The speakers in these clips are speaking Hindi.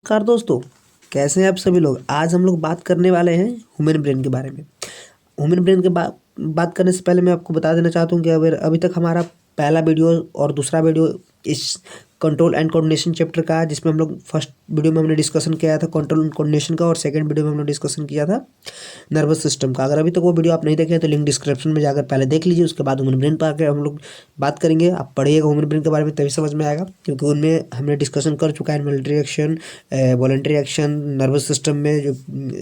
नमस्कार दोस्तों, कैसे हैं आप सभी लोग। आज हम लोग बात करने वाले हैं ह्यूमन ब्रेन के बारे में। ह्यूमन ब्रेन के बात करने से पहले मैं आपको बता देना चाहता हूँ कि अगर अभी तक हमारा पहला वीडियो और दूसरा वीडियो इस कंट्रोल एंड कोऑर्डिनेशन चैप्टर का है, जिसमें हम लोग फर्स्ट वीडियो में हमने डिस्कशन किया था कंट्रोल एंड कोऑर्डिनेशन का, और सेकंड वीडियो में हमने डिस्कशन किया था नर्वस सिस्टम का। अगर अभी तक वो वीडियो आप नहीं देखे हैं तो लिंक डिस्क्रिप्शन में जाकर पहले देख लीजिए। उसके बाद ह्यूमन ब्रेन पर आकर हम लोग बात करेंगे। आप पढ़िएगा ह्यूमन ब्रेन के बारे में, तभी समझ में आएगा, क्योंकि उनमें हमने डिस्कशन कर चुका है involuntary action, voluntary action, nervous system में जो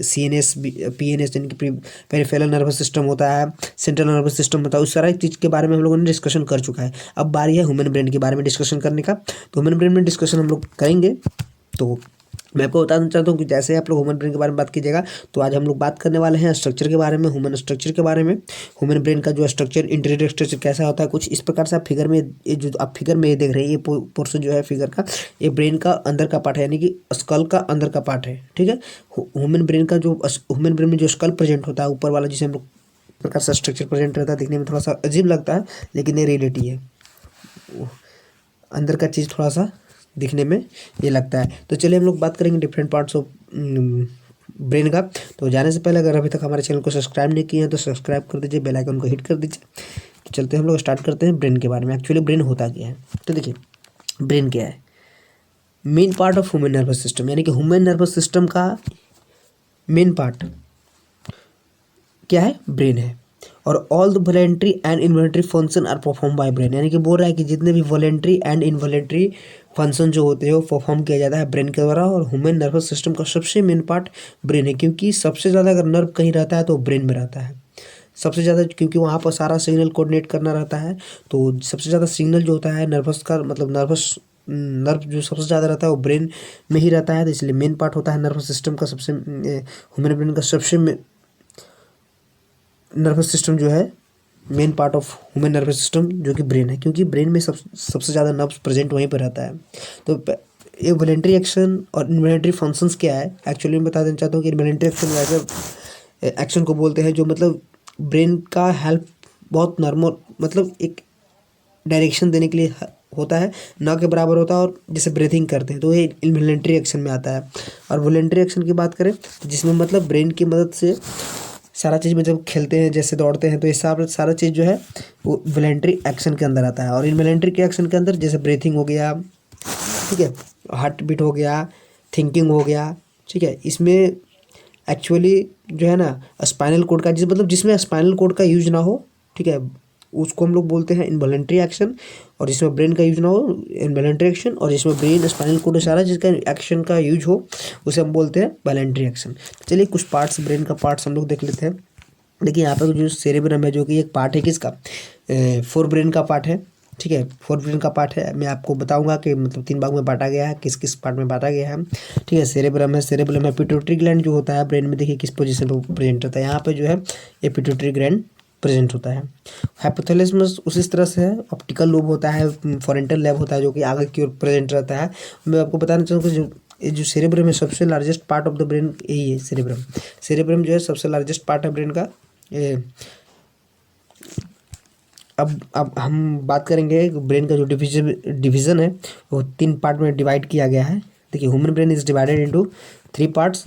CNS PNS यानी कि पेरिफेरल नर्वस सिस्टम होता है, सेंट्रल नर्वस सिस्टम होता है, उस सारा चीज़ के बारे में हम लोगों ने डिस्कशन कर चुका है। अब बारी है ह्यूमन ब्रेन के बारे में डिस्कशन करने का। तो ह्यूमन ब्रेन में डिस्कशन हम लोग करेंगे। तो मैं आपको बताना चाहता हूँ कि जैसे आप लोग ह्यूमन ब्रेन के बारे में बात कीजिएगा, तो आज हम लोग बात करने वाले हैं स्ट्रक्चर के बारे में, ह्यूमन स्ट्रक्चर के बारे में। ह्यूमन ब्रेन का जो स्ट्रक्चर, इंटीरियर स्ट्रक्चर कैसा होता है, कुछ इस प्रकार से आप फिगर में, ये जो आप फिगर में ये देख रहे हैं, ये पोर्शन जो है फिगर का, ये ब्रेन का अंदर का पार्ट है, यानी कि स्कल का अंदर का पार्ट है। ठीक है, ह्यूमन ब्रेन का जो ह्यूमन ब्रेन में जो स्कल प्रेजेंट होता है, ऊपर वाला, जिसे हम लोग प्रकार से स्ट्रक्चर प्रेजेंट रहता है, दिखने में थोड़ा सा अजीब लगता है, लेकिन ये रियलिटी है। अंदर का चीज़ थोड़ा सा दिखने में ये लगता है। तो चलिए हम लोग बात करेंगे डिफरेंट पार्ट्स ऑफ ब्रेन का। तो जाने से पहले अगर अभी तक हमारे चैनल को सब्सक्राइब नहीं किए हैं तो सब्सक्राइब कर दीजिए, बेल आइकन को हिट कर दीजिए। तो चलते हैं हम लोग स्टार्ट करते हैं ब्रेन के बारे में। एक्चुअली ब्रेन होता क्या है, तो देखिए ब्रेन क्या है। Main part of human nervous system, यानी कि ह्यूमन नर्वस सिस्टम का मेन पार्ट क्या है, ब्रेन है। और all the voluntary and involuntary function are perform by brain, यानी कि बोल रहा है कि जितने भी वॉलेंट्री एंड इन्वॉलेंट्री फंक्शन जो होते हैं वो परफॉर्म किया जाता है ब्रेन के द्वारा। और ह्यूमन नर्वस सिस्टम का सबसे मेन पार्ट ब्रेन है, क्योंकि सबसे ज़्यादा अगर नर्व कहीं रहता है तो ब्रेन में रहता है सबसे ज़्यादा, क्योंकि वहाँ पर सारा सिग्नल कोऑर्डिनेट करना रहता है। तो सबसे ज़्यादा सिग्नल जो होता है नर्वस का, मतलब नर्व जो सबसे ज़्यादा रहता है वो ब्रेन में ही रहता है। तो इसलिए मेन पार्ट होता है नर्वस सिस्टम का, सबसे ह्यूमन ब्रेन का सबसे नर्वस सिस्टम जो है, main part of human nervous system जो कि ब्रेन है, क्योंकि ब्रेन में सबसे ज़्यादा नर्व्स प्रेजेंट वहीं पर रहता है। तो ये वॉलेंट्री एक्शन और इन्वॉलेंट्री फंक्शंस क्या है, एक्चुअली मैं बता देना चाहता हूँ कि इन्वॉलेंट्री एक्शन वैसे एक्शन को बोलते हैं जो मतलब ब्रेन का हेल्प बहुत नॉर्मल, मतलब एक डायरेक्शन देने के लिए होता है, ना के बराबर होता है, और जैसे ब्रीथिंग करते हैं तो ये इन्वॉलेंट्री एक्शन में आता है। और वॉलेंट्री एक्शन की बात करें तो जिसमें मतलब ब्रेन की मदद से सारा चीज़ में जब खेलते हैं, जैसे दौड़ते हैं, तो ये सारा चीज़ जो है वो वॉलेंट्री एक्शन के अंदर आता है। और इनवॉलेंट्री के एक्शन के अंदर जैसे ब्रीथिंग हो गया, ठीक है, हार्ट बीट हो गया, थिंकिंग हो गया, ठीक है, इसमें एक्चुअली जो है ना स्पाइनल कोड का, जिसमें स्पाइनल कोड का यूज ना हो, ठीक है, उसको हम लोग बोलते हैं इनवॉलेंट्री एक्शन। और जिसमें ब्रेन का यूज ना हो, इनवॉलेंट्री एक्शन। और जिसमें ब्रेन, स्पाइनल कोड, सारा जिसका एक्शन का यूज हो, उसे हम बोलते हैं वॉलेंट्री एक्शन। चलिए कुछ पार्ट्स, ब्रेन का पार्ट्स हम लोग देख लेते हैं। देखिए यहाँ पर जो सेरेब्रम है, जो कि एक पार्ट है किसका, फोर ब्रेन का पार्ट है। ठीक है, फोर ब्रेन का पार्ट है। मैं आपको बताऊंगा कि मतलब 3 भाग में बांटा गया है, किस किस पार्ट में बांटा गया है। ठीक है, सेरेब्रम है पिट्यूटरी ग्लैंड जो होता है ब्रेन में, देखिए किस पोजीशन पर प्रेजेंट होता है। यहाँ पे जो है ये पिट्यूटरी ग्लैंड प्रेजेंट होता है। हाइपोथैलेमस उसी तरह से है। ऑप्टिकल लोब होता है, फ्रंटल लोब होता है जो कि आगे की ओर प्रेजेंट रहता है। मैं आपको बताना चाहूँगा जो सेरेब्रम है, सबसे largest part of the brain यही है, सेरेब्रम जो है सबसे लार्जेस्ट पार्ट है ब्रेन का। अब हम बात करेंगे ब्रेन का जो डिवीज़न है वो 3 पार्ट में डिवाइड किया गया है। देखिए human brain is divided into 3 parts,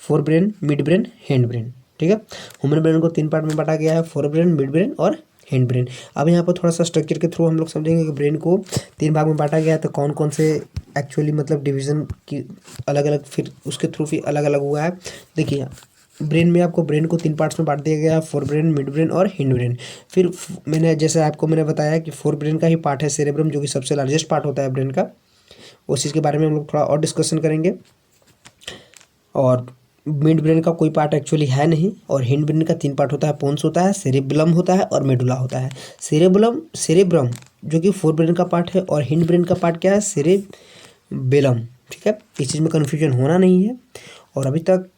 fore brain, mid brain, hind brain. ठीक है, ह्यूमन ब्रेन को 3 पार्ट में बांटा गया है, फोर ब्रेन, मिड ब्रेन और हैंड ब्रेन। अब यहाँ पर थोड़ा सा स्ट्रक्चर के थ्रू हम लोग समझेंगे कि ब्रेन को 3 भाग में बांटा गया है, तो कौन कौन से एक्चुअली मतलब डिवीज़न की अलग अलग, फिर उसके थ्रू फिर अलग अलग हुआ है। देखिए ब्रेन में आपको ब्रेन को 3 पार्ट्स में बांट दिया गया है, फोर ब्रेन, मिड ब्रेन और हैंड ब्रेन। फिर मैंने बताया कि फोर ब्रेन का ही पार्ट है सेरेब्रम, जो कि सबसे लार्जेस्ट पार्ट होता है ब्रेन का। उस चीज़ के बारे में हम लोग थोड़ा और डिस्कशन करेंगे। और मिड ब्रेन का कोई पार्ट एक्चुअली है नहीं। और हैंड ब्रेन का 3 पार्ट होता है, पोन्स होता है, सेरेबेलम होता है और मेडुला होता है। सेरेब्रम जो कि फोर ब्रेन का पार्ट है, और हैंड ब्रेन का पार्ट क्या है, सेरेबेलम। ठीक है, इस चीज़ में कन्फ्यूजन होना नहीं है। और अभी तक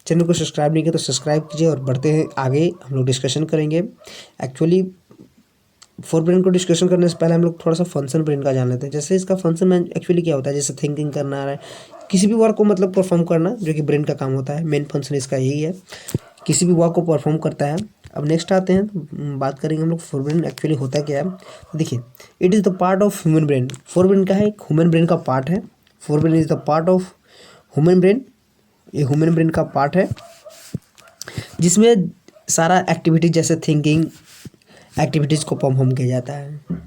चैनल को सब्सक्राइब नहीं किया तो सब्सक्राइब कीजिए, और बढ़ते हैं आगे, हम लोग डिस्कशन करेंगे। एक्चुअली फोर ब्रेन को डिस्कशन करने से पहले हम लोग थोड़ा सा फंक्शन ब्रेन का जान लेते हैं। जैसे इसका फंक्शन में एक्चुअली क्या होता है, जैसे थिंकिंग करना है, किसी भी वर्क को मतलब परफॉर्म करना, जो कि ब्रेन का काम होता है। मेन फंक्शन इसका यही है, किसी भी वर्क को परफॉर्म करता है। अब नेक्स्ट आते हैं, बात करेंगे हम लोग फोर ब्रेन एक्चुअली होता क्या है। देखिए it is the part of human brain. Fore brain का है, एक ह्यूमन ब्रेन का पार्ट है। Fore brain is the part of human brain, ये ह्यूमन ब्रेन का पार्ट है जिसमें सारा एक्टिविटीज जैसे थिंकिंग एक्टिविटीज़ को परफॉर्म किया जाता है।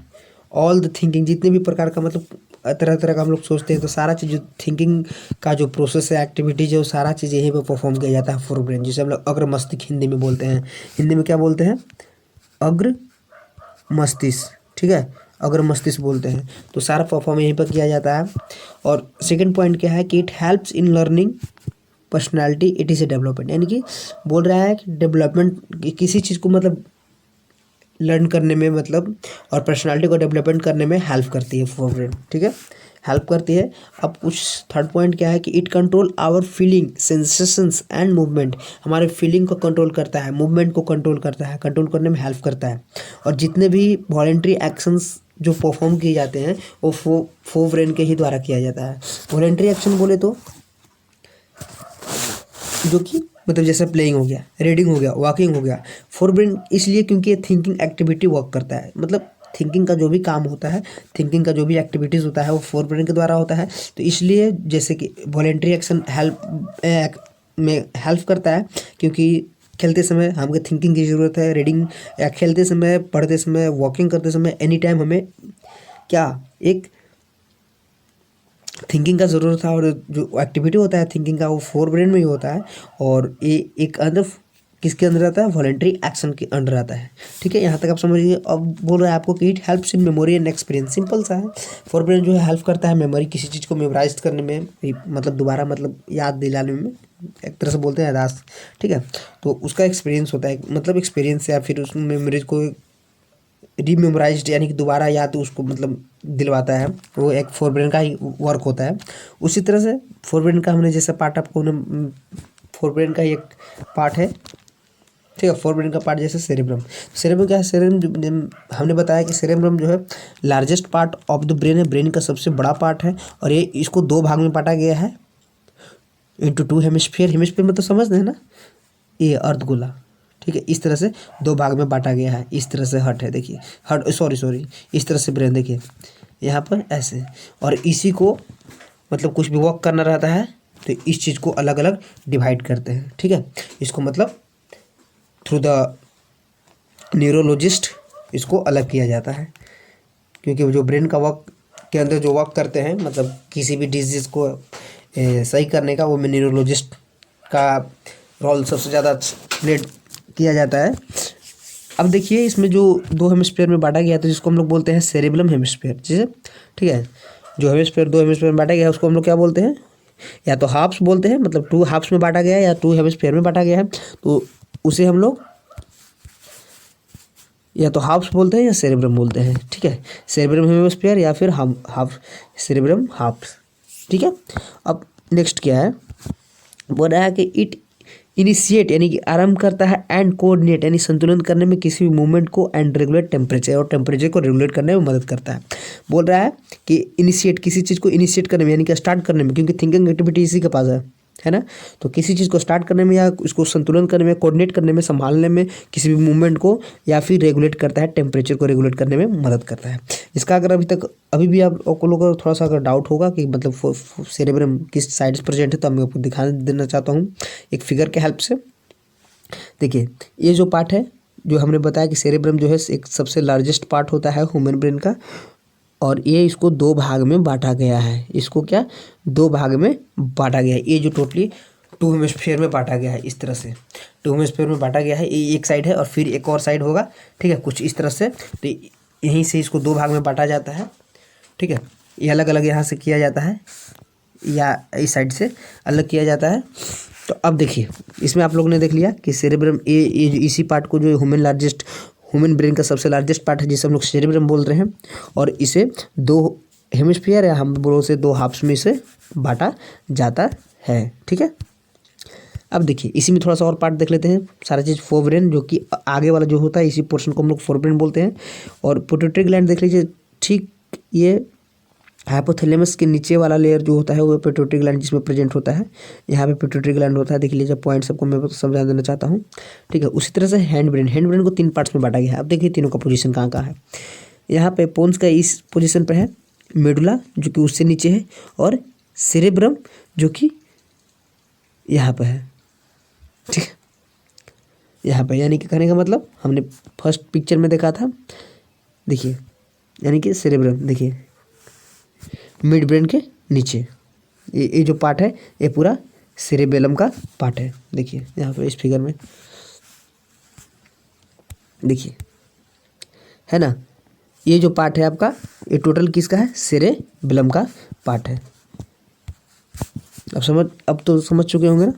ऑल द थिंकिंग, जितने भी प्रकार का मतलब तरह तरह का हम लोग सोचते हैं, तो सारा चीज़ जो थिंकिंग का जो प्रोसेस है, एक्टिविटीज है, वो सारा चीज़ यहीं पे परफॉर्म किया जाता है फोर ब्रेन, जिसे हम लोग अग्र मस्तिष्क हिंदी में बोलते हैं। हिंदी में क्या बोलते हैं? अग्र मस्तिष्क, ठीक है, अग्र मस्तिष्क बोलते हैं। तो सारा परफॉर्म यहीं पर किया जाता है। और सेकंड पॉइंट क्या है कि it helps in learning personality, it is a development, यानी कि बोल रहा है कि डेवलपमेंट किसी चीज़ को मतलब लर्न करने में मतलब और पर्सनालिटी को डेवलपमेंट करने में हेल्प करती है फोर ब्रेन, ठीक है, हेल्प करती है। अब कुछ थर्ड पॉइंट क्या है कि it control our feeling, sensations and movement, हमारे फीलिंग को कंट्रोल करता है, मूवमेंट को कंट्रोल करता है, कंट्रोल करने में हेल्प करता है। और जितने भी वॉलेंट्री एक्शंस जो परफॉर्म किए जाते हैं वो फोर ब्रेन के ही द्वारा किया जाता है। वॉलेंट्री एक्शन बोले तो जो कि मतलब जैसे प्लेइंग हो गया, रीडिंग हो गया, वॉकिंग हो गया, फोर ब्रेन इसलिए क्योंकि ये थिंकिंग एक्टिविटी वर्क करता है, मतलब थिंकिंग का जो भी काम होता है, थिंकिंग का जो भी एक्टिविटीज़ होता है वो फोर ब्रेन के द्वारा होता है। तो इसलिए जैसे कि वॉलेंट्री एक्शन में हेल्प करता है, क्योंकि खेलते समय हमें थिंकिंग की ज़रूरत है, रीडिंग या खेलते समय, पढ़ते समय, वॉकिंग करते समय, एनी टाइम हमें क्या एक थिंकिंग का ज़रूरत था। और जो एक्टिविटी होता है थिंकिंग का वो फोर ब्रेन में ही होता है, और ये एक अंदर किसके अंदर आता है? वॉलेंट्री एक्शन के अंडर आता है, ठीक है। यहाँ तक आप समझिए। अब बोल रहा है आपको कि it helps in memory and experience, simple सा है। फोर ब्रेन जो है हेल्प करता है मेमोरी, किसी चीज़ को मेमोराइज करने में, मतलब दोबारा मतलब याद दिलाने में, एक तरह से बोलते हैं यादाश्त, ठीक है। तो उसका एक्सपीरियंस होता है, मतलब एक्सपीरियंस या फिर उस मेमोरीज को रीमेमोराइज्ड यानी कि दोबारा याद उसको मतलब दिलवाता है, वो एक फोर ब्रेन का ही वर्क होता है। उसी तरह से फोर ब्रेन का हमने जैसा पार्ट आपको फोर ब्रेन का ही एक पार्ट है, ठीक है। फोर ब्रेन का पार्ट जैसे सेरेब्रम, सेरेब्रम क्या है? सेरेब्रम हमने बताया कि सेरेब्रम जो है largest part of the brain है, ब्रेन का सबसे बड़ा पार्ट है। और ये इसको दो भाग में बांटा गया है, इंटू टू हेमिस्फीयर, हेमिस्फीयर में तो समझते हैं ना, ये अर्धगोला, ठीक है। इस तरह से दो भाग में बांटा गया है। इस तरह से हर्ट है, देखिए हर्ट, सॉरी इस तरह से ब्रेन देखिए यहाँ पर ऐसे। और इसी को मतलब कुछ भी वर्क करना रहता है तो इस चीज़ को अलग अलग डिवाइड करते हैं, ठीक है। इसको मतलब थ्रू द न्यूरोलॉजिस्ट इसको अलग किया जाता है, क्योंकि जो ब्रेन का वर्क के अंदर जो वर्क करते हैं, मतलब किसी भी डिजीज़ को सही करने का, वो न्यूरोलॉजिस्ट का रोल सबसे ज़्यादा प्ले किया जाता है। अब देखिए इसमें जो दो हेमिस्फीयर में बांटा गया था, जिसको हम लोग बोलते हैं सेरेबेलम हेमिस्फीयर, ठीक है। जो हेमिस्फीयर दो हेमिस्फीयर में बांटा गया है उसको हम लोग क्या बोलते हैं? या तो हाफ्स बोलते हैं, मतलब टू हाफ्स में बांटा गया है, या टू हेमिस्फीयर में बांटा गया है, तो उसे हम लोग या तो हाफ्स बोलते हैं या सेरेब्रम बोलते हैं, ठीक है। सेरेब्रम हेमिस्फीयर या फिर हाफ सेरेब्रम हाफ्स, ठीक है। अब नेक्स्ट क्या है? बोल रहा है कि इट इनिशिएट यानी कि आरंभ करता है, एंड कोऑर्डिनेट यानी संतुलन करने में किसी भी मूवमेंट को, एंड रेगुलेट टेम्परेचर, और टेम्परेचर को रेगुलेट करने में मदद करता है। बोल रहा है कि इनिशिएट, किसी चीज़ को इनिशिएट करने में यानी कि स्टार्ट करने में, क्योंकि थिंकिंग एक्टिविटी इसी के पास है ना। तो किसी चीज़ को स्टार्ट करने में या उसको संतुलन करने में, कोऑर्डिनेट करने में, संभालने में, किसी भी मूवमेंट को, या फिर रेगुलेट करता है, टेम्परेचर को रेगुलेट करने में मदद करता है। इसका अगर अभी भी आप लोगों को थोड़ा सा अगर डाउट होगा कि मतलब सेरेब्रम किस साइड प्रेजेंट है, तो मैं आपको दिखा देना चाहता हूँ एक फिगर के हेल्प से। देखिए ये जो पार्ट है, जो हमने बताया कि सेरेब्रम जो है एक सबसे लार्जेस्ट पार्ट होता है ह्यूमन ब्रेन का, और ये इसको दो भाग में बांटा गया है। इसको क्या दो भाग में बांटा गया है? ये जो टोटली टू हेमिस्फीयर में बांटा गया है, इस तरह से टू हेमिस्फीयर में बांटा गया है। ये एक साइड है और फिर एक और साइड होगा, ठीक है, कुछ इस तरह से। तो यहीं से इसको दो भाग में बांटा जाता है, ठीक है। ये अलग अलग यहाँ से किया जाता है, या इस साइड से अलग किया जाता है। तो अब देखिए इसमें आप लोगों ने देख लिया कि सेरेब्रम ये इसी पार्ट को जो ह्यूमन ब्रेन का सबसे लार्जेस्ट पार्ट है, जिसे हम लोग सेरेब्रम बोल रहे हैं, और इसे दो हेमिस्फीयर या हम बोलो से दो हाफ्स में इसे बांटा जाता है, ठीक है। अब देखिए इसी में थोड़ा सा और पार्ट देख लेते हैं, सारा चीज़ फोर ब्रेन, जो कि आगे वाला जो होता है इसी पोर्शन को हम लोग फोर ब्रेन बोलते हैं। और पिट्यूटरी ग्लैंड देख लीजिए, ठीक ये हाइपोथैलेमस के नीचे वाला लेयर जो होता है वो पिट्यूटरी ग्लैंड जिसमें प्रेजेंट होता है, यहाँ पे पिट्यूटरी ग्लैंड होता है। देख लीजिए पॉइंट सबको मैं समझा देना चाहता हूँ, ठीक है। उसी तरह से हैंड ब्रेन को तीन पार्ट्स में बांटा गया है। अब देखिए तीनों का पोजीशन कहाँ कहाँ है। यहाँ पे पोन्स का इस पोजीशन पे है, मेडुला जो कि उससे नीचे है, और सेरेब्रम जो कि यहाँ पे है, ठीक है, यहाँ पे, यानी कि कहने का मतलब हमने फर्स्ट पिक्चर में देखा था, देखिए, यानी कि सेरेब्रम देखिए मिड ब्रेन के नीचे, ये जो पार्ट है ये पूरा सेरेबेलम का पार्ट है। देखिए यहाँ पे इस फिगर में देखिए, है ना, ये जो पार्ट है आपका, ये टोटल किसका है, सेरेबेलम का पार्ट है। अब तो समझ चुके होंगे ना,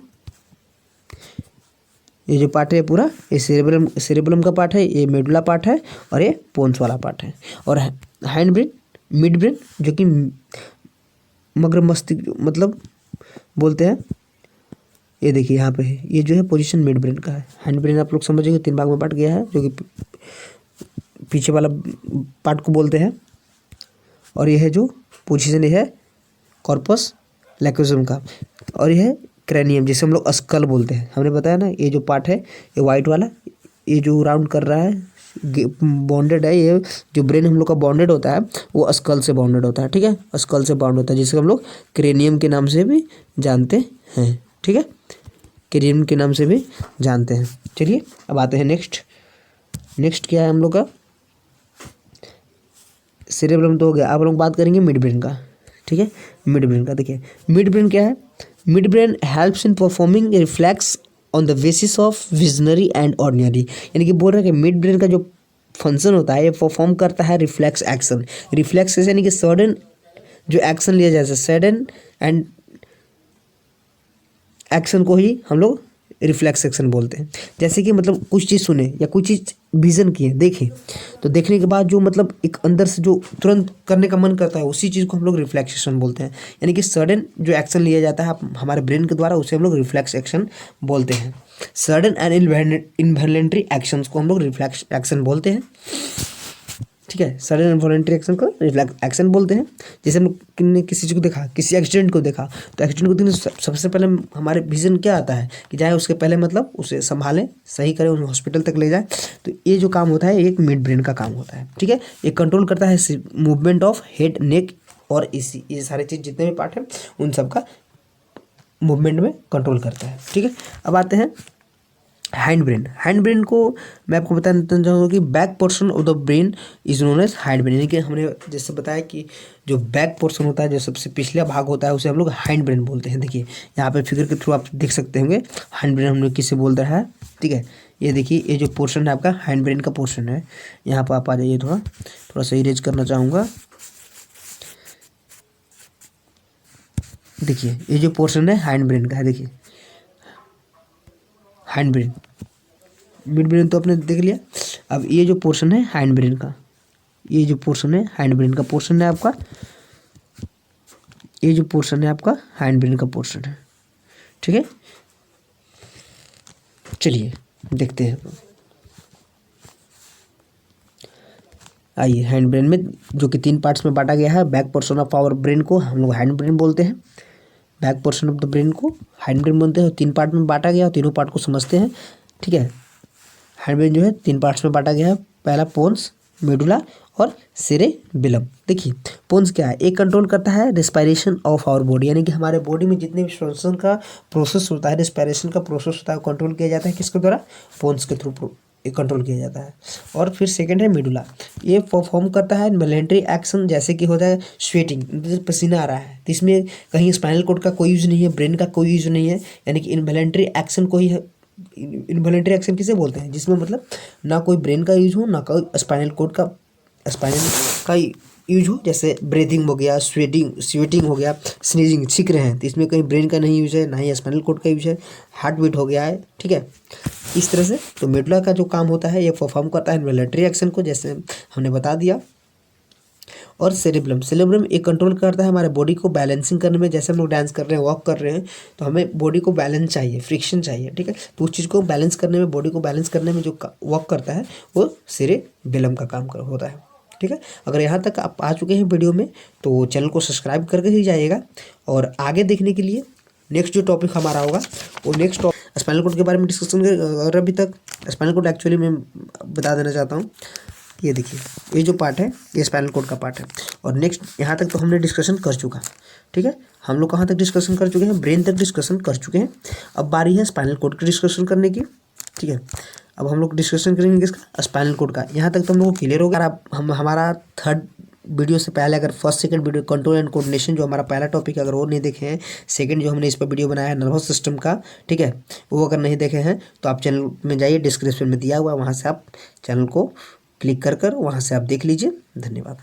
ये जो पार्ट है पूरा, ये सेरेबेलम का पार्ट है, ये मेडुला पार्ट है, और ये पोन्स वाला पार्ट है। और हैंड ब्रेन, मिड ब्रेन जो कि मगर मस्तिष्क मतलब बोलते हैं, ये देखिए यहाँ पे है, ये जो है पोजीशन मिड ब्रेन का है। हैंड ब्रेन आप लोग समझेंगे 3 भाग में बांट गया है, जो कि पीछे वाला पार्ट को बोलते हैं, और ये है जो पोजीशन ये है कॉर्पस लैक्रोसम का, और ये है क्रैनियम जिसे हम लोग स्कल बोलते हैं। हमने बताया ना, ये जो पार्ट है ये वाइट वाला, ये जो राउंड कर रहा है बॉन्डेड है, ये जो ब्रेन हम लोग का बॉन्डेड होता है वो स्कल से बॉन्डेड होता है, ठीक है, स्कल से बॉन्ड होता है, जिसे हम लोग क्रेनियम के नाम से भी जानते हैं, ठीक है, क्रेनियम के नाम से भी जानते हैं। चलिए अब आते हैं नेक्स्ट क्या है हम लोग का, सेरेब्रम तो हो गया, अब हम लोग बात करेंगे मिड ब्रेन का, ठीक है, मिड ब्रेन का। देखिए मिड ब्रेन क्या है, mid brain helps in performing reflex on the basis of visionary and ordinary, यानी कि बोल रहे हैं कि मिड ब्रेन का जो फंक्शन होता है ये परफॉर्म करता है रिफ्लेक्स एक्शन। रिफ्लेक्स यानी कि सडन जो एक्शन लिया जाए, सडन एंड एक्शन को ही हम लोग रिफ्लेक्स एक्शन बोलते हैं। जैसे कि मतलब कुछ चीज़ सुने या कुछ चीज़ विजन किए, देखें, तो देखने के बाद जो मतलब एक अंदर से जो तुरंत करने का मन करता है उसी चीज़ को हम लोग रिफ्लेक्सेशन बोलते हैं। यानी कि सडन जो एक्शन लिया जाता है हमारे ब्रेन के द्वारा, उसे हम लोग रिफ्लेक्स एक्शन बोलते हैं। सडन एंड इनवॉलंटरी एक्शंस को हम लोग रिफ्लेक्स एक्शन बोलते हैं, ठीक है, सडन इनवॉलंटरी एक्शन को रिफ्लेक्स एक्शन बोलते हैं। जैसे हम लोग ने किसी चीज़ को देखा, किसी एक्सीडेंट को देखा, तो एक्सीडेंट को देखने सबसे पहले हमारे विजन क्या आता है कि जाए उसके पहले मतलब उसे संभालें, सही करें, उन्हें हॉस्पिटल तक ले जाए। तो ये जो काम होता है एक मिड ब्रेन का काम होता है, ठीक है, ये कंट्रोल करता है मूवमेंट ऑफ हेड, नेक और ये सारे चीज़ जितने भी पार्ट हैं उन सब का मूवमेंट में कंट्रोल करता है, ठीक है। अब आते हैं हैंड ब्रेन। हैंड ब्रेन को मैं आपको बताना चाहूँगा कि back portion of the brain is known as hand brain, यानी कि हमने जैसे बताया कि जो बैक पोर्शन होता है, जो सबसे पिछला भाग होता है, उसे हम लोग हैंड ब्रेन बोलते हैं। देखिए यहाँ पे फिगर के थ्रू आप देख सकते होंगे हैंड ब्रेन हम लोग किसे बोलते हैं, ठीक है। ये देखिए ये जो पोर्शन है आपका हैंड ब्रेन का पोर्शन है, यहाँ पर आप आ जाइए, थोड़ा सा इरेज करना चाहूँगा। देखिए ये जो पोर्शन है हैंड ब्रेन का है, देखिए हैंड ब्रेन, मिड ब्रेन तो आपने देख लिया। अब ये जो पोर्शन है हैंड ब्रेन का, ये जो पोर्शन है हैंड ब्रेन का पोर्शन है आपका, ये जो पोर्शन है आपका हैंड ब्रेन का पोर्शन है, ठीक है। चलिए देखते हैं, आइए हैंड ब्रेन में जो कि 3 पार्ट्स में बांटा गया है, back portion of our brain को हम लोग हैंड ब्रेन बोलते हैं, back portion of the brain को हैंड ब्रेन बोलते हैं। 3 पार्ट में बांटा गया, तीनों पार्ट को समझते हैं, ठीक है। हैंड ब्रेन जो है 3 पार्ट्स में बांटा गया है, पहला पोन्स, मेडुला और सेरेबेलम। देखिए पोन्स क्या है, एक कंट्रोल करता है रेस्पिरेशन ऑफ आवर बॉडी, यानी कि हमारे बॉडी में जितने भी श्वसन का प्रोसेस होता है, रेस्पिरेशन का प्रोसेस होता है, कंट्रोल किया जाता है किसके द्वारा, पोन्स के थ्रू कंट्रोल किया जाता है। और फिर सेकंड है मेडुला, ये परफॉर्म करता है इनवॉलंटरी एक्शन, जैसे कि होता है स्वेटिंग, पसीना आ रहा है, तो इसमें कहीं स्पाइनल कॉर्ड का कोई यूज नहीं है, ब्रेन का कोई यूज नहीं है, यानी कि इनवॉलंटरी एक्शन को ही इनवॉलंटरी एक्शन किसे बोलते हैं, जिसमें मतलब ना कोई ब्रेन का यूज हो, ना कोई स्पाइनल का यूज हो, जैसे ब्रीथिंग हो गया, स्वेटिंग हो गया, स्नीजिंग, छींक रहे हैं, तो इसमें कहीं ब्रेन का नहीं यूज है, ना ही स्पाइनल कॉर्ड का यूज है, हार्ट बीट हो गया है, ठीक है। इस तरह से तो मेडुला का जो काम होता है ये परफॉर्म करता है इनवॉलंटरी एक्शन को, जैसे हमने बता दिया। और सेरेब्रम एक कंट्रोल करता है हमारे बॉडी को बैलेंसिंग करने में, जैसे हम लोग डांस कर रहे हैं, वॉक कर रहे हैं, तो हमें बॉडी को बैलेंस चाहिए, फ्रिक्शन चाहिए, ठीक है। तो उस चीज़ को बैलेंस करने में, बॉडी को बैलेंस करने में जो वॉक करता है वो सेरेबेलम का काम होता है, ठीक है। अगर यहाँ तक आप आ चुके हैं वीडियो में तो चैनल को सब्सक्राइब करके ही जाइएगा, और आगे देखने के लिए नेक्स्ट जो टॉपिक हमारा होगा वो नेक्स्ट स्पाइनल कॉर्ड के बारे में डिस्कशन करें। अगर अभी तक स्पाइनल कॉर्ड एक्चुअली मैं बता देना चाहता हूँ, ये देखिए ये जो पार्ट है ये स्पाइनल कॉर्ड का पार्ट है, और नेक्स्ट यहाँ तक तो हमने डिस्कशन कर चुका, ठीक है, हम लोग कहाँ तक डिस्कशन कर चुके हैं, ब्रेन तक डिस्कशन कर चुके हैं। अब बारी है स्पाइनल कोड की डिस्कशन करने की। ठीक है, अब हम लोग डिस्कशन करेंगे किसका, स्पाइनल कोड का। यहाँ तक तो हम लोग को क्लियर होगा। आप हम हमारा थर्ड वीडियो से पहले अगर first second video control and coordination जो हमारा पहला टॉपिक है, अगर वो नहीं देखे हैं, सेकंड जो हमने इस पर वीडियो बनाया है नर्वस सिस्टम का, ठीक है, वो अगर नहीं देखे हैं तो आप चैनल में जाइए, डिस्क्रिप्शन में दिया हुआ है, वहाँ से आप चैनल को क्लिक कर वहाँ से आप देख लीजिए। धन्यवाद।